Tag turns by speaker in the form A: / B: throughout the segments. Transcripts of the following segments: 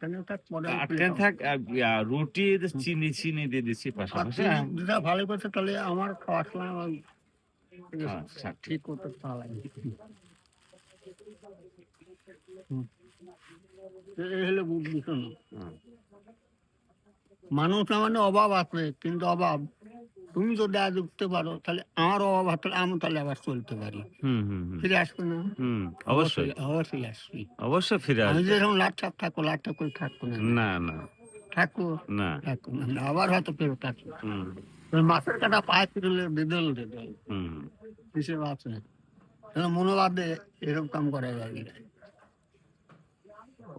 A: ট্রেনে থাক পরে প্লেট
B: ট্রেন থাক রুটি চিনি চিনি দিয়ে দিচ্ছি
A: আর
B: পাশাপাশি।
A: তুই যেটা ভালো করছে তাহলে আমার খাওয়ার সময় ওই
B: আচ্ছা ঠিক।
A: ঠিক করতে পারলাম। এই হলো বিষয়।
B: হুম,
A: মানুষ মানে অভাব আছে, কিন্তু অভাব তুমি যদি আজ উঠতে পারো তাহলে আমার অভাব থাকলে আমি তাহলে আবার চলতে পারি।
B: হুম, হুম, হুম,
A: ফিরে আসবে না?
B: হুম,
A: অবশ্যই
B: অবশ্যই
A: অবশ্যই আসবি।
B: অবশ্যই ফিরে
A: আমি
B: আসবে।
A: যেরকম লাটসাপ থাকবো লাটসাপ করে থাকবো না,
B: না না
A: থাকবো
B: না।
A: থাকবো না, আবার হয়তো ফেরত আসবো।
B: হুম,
A: ওই মাছের কাটা পায়ে ফিরলে বিদল দিদল
B: হুম।
A: হিসেবে আছে। মনোবাদে এরকম কাম করা যাবে না।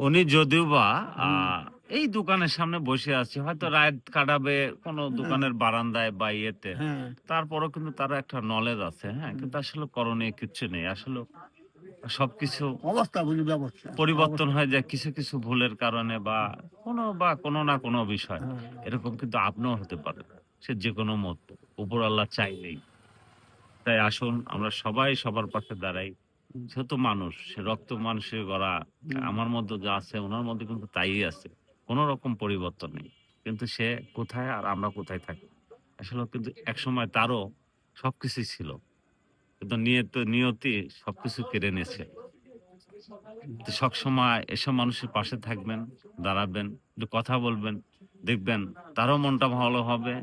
B: উনি যদিও বা
A: হুম,
B: এই দোকানের সামনে বসে আছে, হয়তো রাত কাটাবে কোনো
A: হ্যাঁ,
B: দোকানের বারান্দায় বা ইয়েতে।
A: হ্যাঁ,
B: তারপরেও কিন্তু তার একটা নলেজ আছে, হ্যাঁ?
A: হুম।
B: কিন্তু আসলে করণীয় কিচ্ছু নেই। আসলে সবকিছু
A: অবস্থা বুঝি ব্যবস্থা
B: পরিবর্তন
A: অবস্থা।
B: হয়ে যায় কিছু, কিছু ভুলের কারণে কোনো না কোনো বিষয়।
A: হ্যাঁ,
B: এরকম কিন্তু আপনিও হতে পারেন। সে যেকোনো মত। উপরওয়ালা চাইলেই। তাই আসুন আমরা সবাই সবার পাশে দাঁড়াই।
A: হুম,
B: সে তো মানুষ। সে রক্ত মাংসে গড়া।
A: হুম,
B: আমার মধ্যে যা আছে উনার মধ্যে কিন্তু তাই আছে। কোন রকম পরিবর্তন নেই। কিন্তু সে কোথায় আর আমরা কোথায় থাকি। আসলে কিন্তু একসময় তারও সবকিছুই ছিল। কিন্তু নিয়তি সবকিছু কেড়ে নিয়েছে। তো সবসময় এসব মানুষের পাশে থাকবেন, দাঁড়াবেন, একটু কথা বলবেন। দেখবেন তারও মনটা ভালো হবে।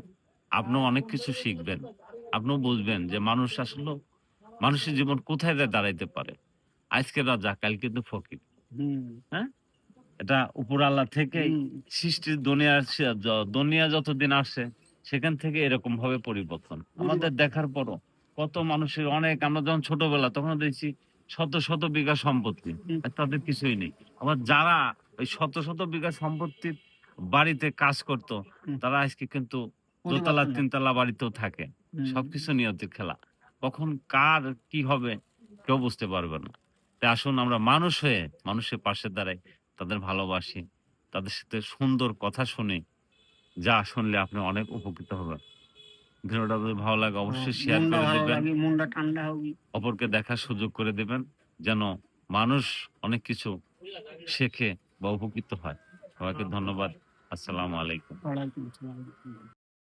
B: আপনিও অনেক কিছু শিখবেন। আপনিও বুঝবেন যে মানুষ আসলেও মানুষের জীবন কোথায় যেয়ে দাঁড়াইতে পারে। আজকে রাজা, কাল কিন্তু ফকির।
A: হুম,
B: হ্যাঁ? এটা উপর আল্লাহ থেকেই
A: হুম,
B: সৃষ্টির দুনিয়ার দুনিয়া যতদিন আসছে সেখান থেকে এরকম ভাবে পরিবর্তন। আমাদের
A: পরিবর্তন।
B: দেখার পরও কত মানুষের অনেক আমরা যখন ছোটবেলা তখন দেখছি শত, শত বিঘা সম্পত্তি।
A: হুম,
B: আর তাদের কিছুই নেই। আবার যারা ওই শত, শত বিঘা সম্পত্তির বাড়িতে কাজ করত,
A: হুম,
B: তারা আজকে কিন্তু দোতলা,
A: পরিবর্তন হয়।
B: তিনতলা বাড়িতেও থাকে।
A: হুম,
B: সবকিছু নিয়তির খেলা। কখন কার কি হবে কেউ বুঝতে পারবে না। তাই আসুন আমরা মানুষ হয়ে মানুষের পাশে দাঁড়াই। তাদের ভালোবাসি। তাদের সাথে সুন্দর কথা শুনি। যা শুনলে আপনি অনেক উপকৃত হবেন। ভিডিওটা যদি ভালো লাগে অবশ্যই শেয়ার
A: মনটা
B: করে
A: ভালো
B: দিবেন।
A: লাগে, মনটা ঠান্ডা হবে।
B: অপরকে দেখার সুযোগ করে দিবেন। যেন মানুষ অনেক কিছু শেখে বা উপকৃত হয়। সবাইকে ধন্যবাদ। আসসালামু আলাইকুম।
A: ওয়ালাইকুম আসসালাম।